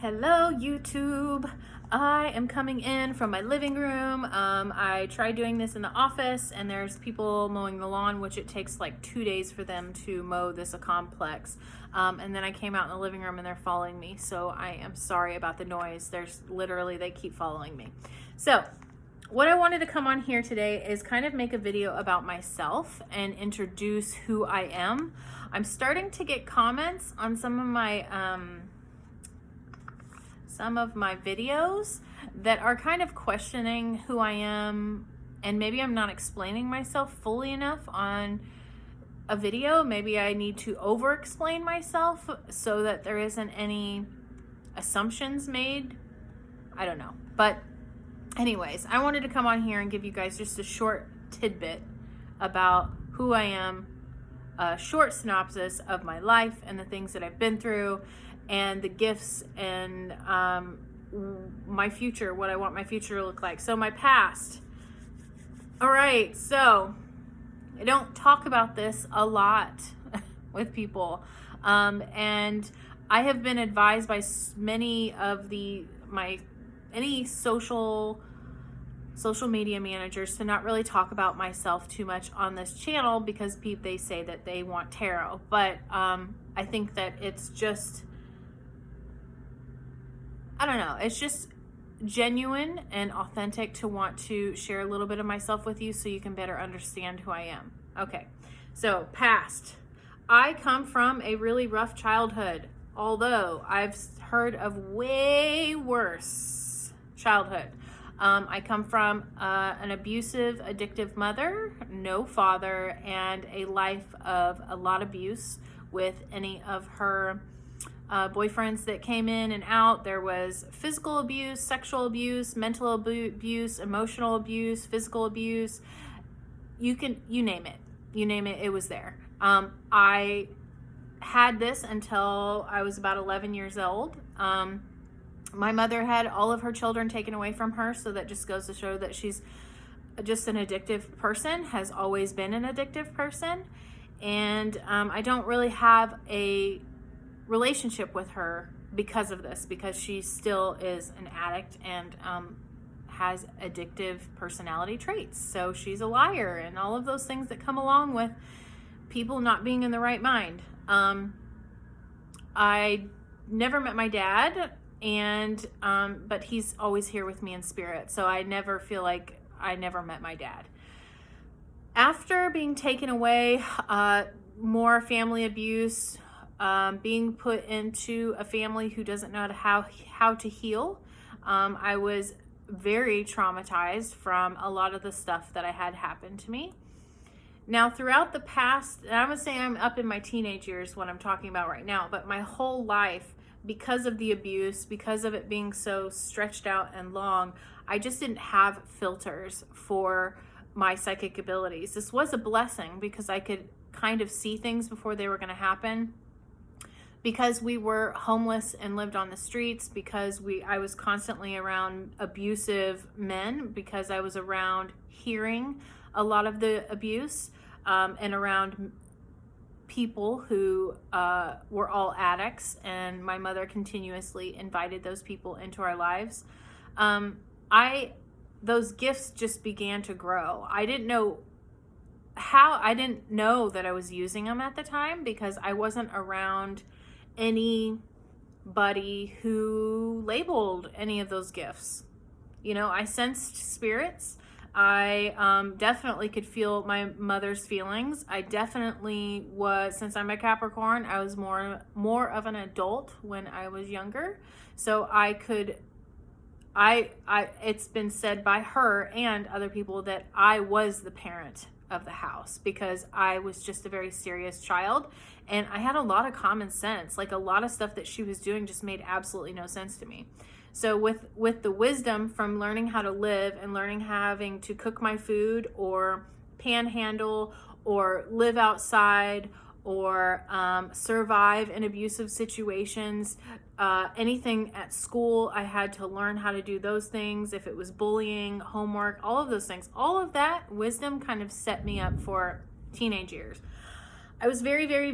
Hello YouTube. I am coming in from my living room. I tried doing this in the office and there's people mowing the lawn, which it takes like 2 days for them to mow this complex. And then I came out in the living room and they're following me. So I am sorry about the noise. They keep following me. So what I wanted to come on here today is kind of make a video about myself and introduce who I am. I'm starting to get comments on some of my videos that are kind of questioning who I am, and maybe I'm not explaining myself fully enough on a video. Maybe I need to over explain myself so that there isn't any assumptions made. I don't know. But anyways, I wanted to come on here and give you guys just a short tidbit about who I am, a short synopsis of my life and the things that I've been through, and the gifts and my future, what I want my future to look like. So my past. All right, so I don't talk about this a lot with people. And I have been advised by many of any social media managers to not really talk about myself too much on this channel because they say that they want tarot. But I think that it's just, I don't know, it's just genuine and authentic to want to share a little bit of myself with you so you can better understand who I am. Okay, so past. I come from a really rough childhood, although I've heard of way worse childhood. I come from an abusive, addictive mother, no father, and a life of a lot of abuse with any of her boyfriends that came in and out. There was physical abuse, sexual abuse, mental abuse, emotional abuse, physical abuse. You name it, it was there. I had this until I was about 11 years old. My mother had all of her children taken away from her, so that just goes to show that she's just an addictive person, has always been an addictive person. And I don't really have a relationship with her because of this, because she still is an addict and has addictive personality traits. So she's a liar and all of those things that come along with people not being in the right mind. I never met my dad, and but he's always here with me in spirit, so I never feel like I never met my dad. After being taken away, more family abuse, being put into a family who doesn't know how to heal. I was very traumatized from a lot of the stuff that I had happen to me. Now, throughout the past, and I would say I'm up in my teenage years, what I'm talking about right now, but my whole life, because of the abuse, because of it being so stretched out and long, I just didn't have filters for my psychic abilities. This was a blessing because I could kind of see things before they were going to happen. Because we were homeless and lived on the streets, because I was constantly around abusive men, because I was around hearing a lot of the abuse, and around people who were all addicts, and my mother continuously invited those people into our lives. Those gifts just began to grow. I didn't know that I was using them at the time because I wasn't around anybody who labeled any of those gifts. You know, I sensed spirits. I definitely could feel my mother's feelings. I definitely was, since I'm a Capricorn, I was more of an adult when I was younger. So it's been said by her and other people that I was the parent of the house because I was just a very serious child, and I had a lot of common sense. Like, a lot of stuff that she was doing just made absolutely no sense to me. So with the wisdom from learning how to live and having to cook my food or panhandle or live outside or survive in abusive situations, anything at school, I had to learn how to do those things. If it was bullying, homework, all of those things, all of that wisdom kind of set me up for teenage years. I was a very,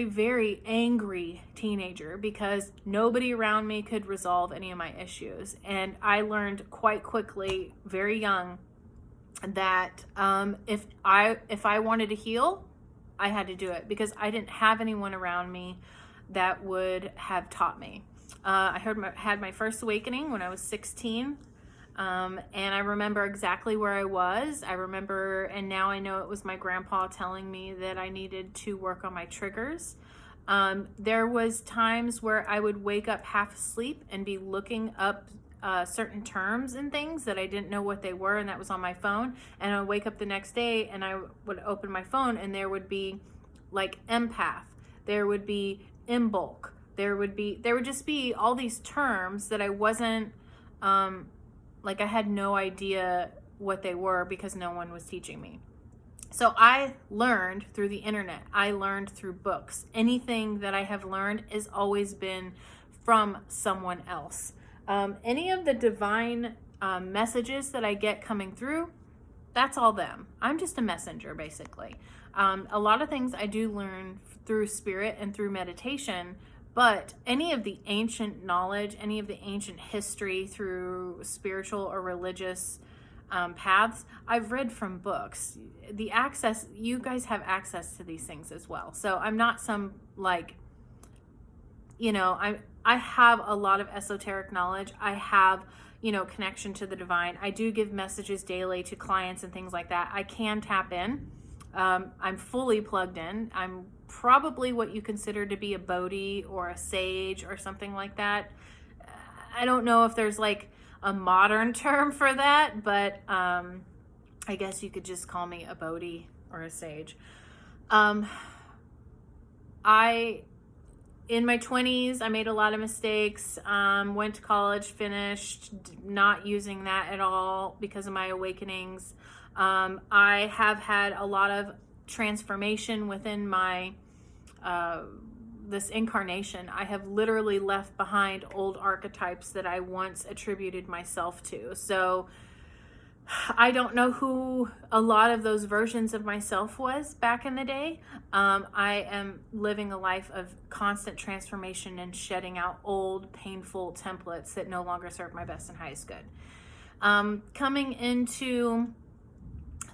very angry teenager because nobody around me could resolve any of my issues. And I learned quite quickly, very young, that if I wanted to heal, I had to do it because I didn't have anyone around me that would have taught me. I had my first awakening when I was 16. And I remember exactly where I was. I remember, and now I know it was my grandpa telling me that I needed to work on my triggers. There was times where I would wake up half asleep and be looking up certain terms and things that I didn't know what they were, and that was on my phone. And I would wake up the next day and I would open my phone and there would be like empath, there would be imbulk, there would just be all these terms that I wasn't, like I had no idea what they were because no one was teaching me. So I learned through the internet. I learned through books. Anything that I have learned has always been from someone else. Any of the divine messages that I get coming through, that's all them. I'm just a messenger, basically. A lot of things I do learn through spirit and through meditation, but any of the ancient knowledge, any of the ancient history through spiritual or religious paths, I've read from books. The access, you guys have access to these things as well. So I'm not some like, I have a lot of esoteric knowledge. I have, connection to the divine. I do give messages daily to clients and things like that. I can tap in. I'm fully plugged in. I'm probably what you consider to be a Bodhi or a sage or something like that. I don't know if there's like a modern term for that, but I guess you could just call me a Bodhi or a sage. In my 20s, I made a lot of mistakes, went to college, finished, not using that at all because of my awakenings. I have had a lot of transformation within my this incarnation. I have literally left behind old archetypes that I once attributed myself to. So I don't know who a lot of those versions of myself was back in the day. I am living a life of constant transformation and shedding out old, painful templates that no longer serve my best and highest good. Coming into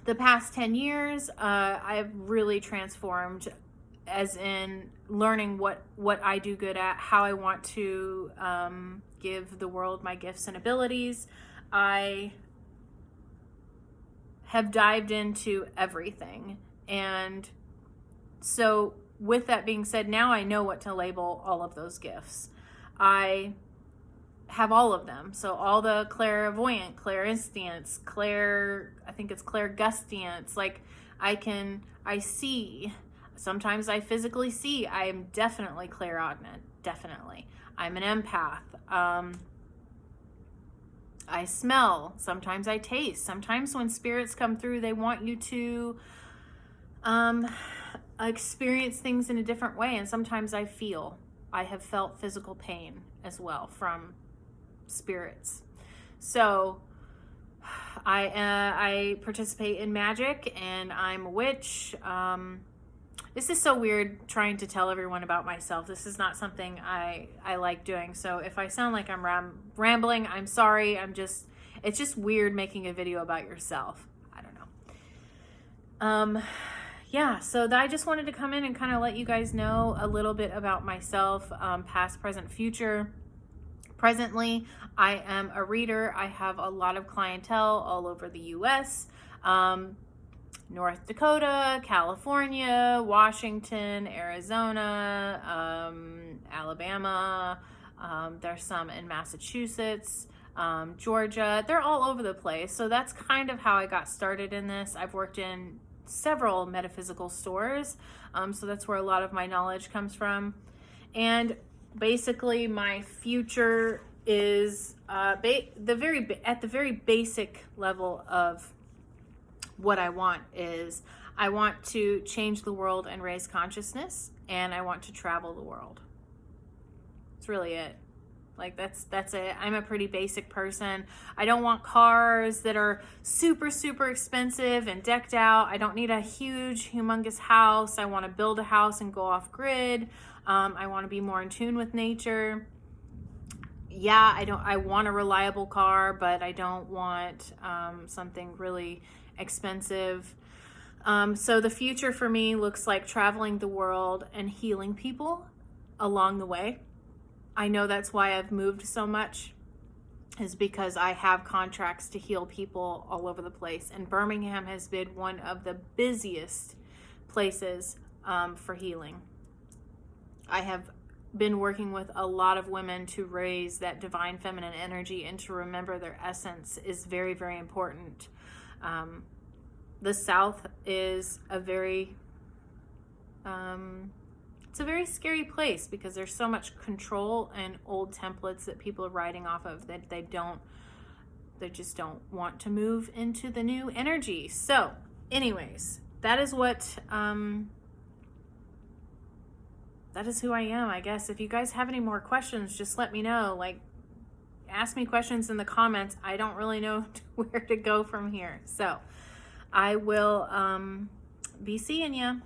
the past 10 years, I've really transformed, as in learning what I do good at, how I want to give the world my gifts and abilities. I have dived into everything. And so with that being said, now I know what to label all of those gifts. I have all of them. So all the clairvoyant, clairinscience, I think it's clairgustiance. Like I see. Sometimes I physically see. I am definitely clairaudient. Definitely. I'm an empath. I smell. Sometimes I taste. Sometimes when spirits come through, they want you to experience things in a different way. And sometimes I feel. I have felt physical pain as well from spirits. So I participate in magic, and I'm a witch. This is so weird trying to tell everyone about myself. This is not something I like doing. So if I sound like I'm rambling, I'm sorry. It's just weird making a video about yourself. I don't know. Yeah, so I just wanted to come in and kind of let you guys know a little bit about myself, past, present, future. Presently, I am a reader. I have a lot of clientele all over the U.S., North Dakota, California, Washington, Arizona, Alabama. There's some in Massachusetts, Georgia. They're all over the place. So that's kind of how I got started in this. I've worked in several metaphysical stores. So that's where a lot of my knowledge comes from. And basically my future is at the very basic level of what I want is I want to change the world and raise consciousness, and I want to travel the world. That's really it. Like that's it. I'm a pretty basic person. I don't want cars that are super, super expensive and decked out. I don't need a huge, humongous house. I want to build a house and go off grid. I want to be more in tune with nature. Yeah, I want a reliable car, but I don't want something really expensive. So the future for me looks like traveling the world and healing people along the way. I know that's why I've moved so much, is because I have contracts to heal people all over the place. And Birmingham has been one of the busiest places for healing. I have been working with a lot of women to raise that divine feminine energy and to remember their essence is very, very important. The South is a very it's a very scary place because there's so much control and old templates that people are riding off of that they just don't want to move into the new energy. So anyways, that is what that is who I am, I guess. If you guys have any more questions, just let me know. Like, ask me questions in the comments. I don't really know where to go from here. So I will be seeing you.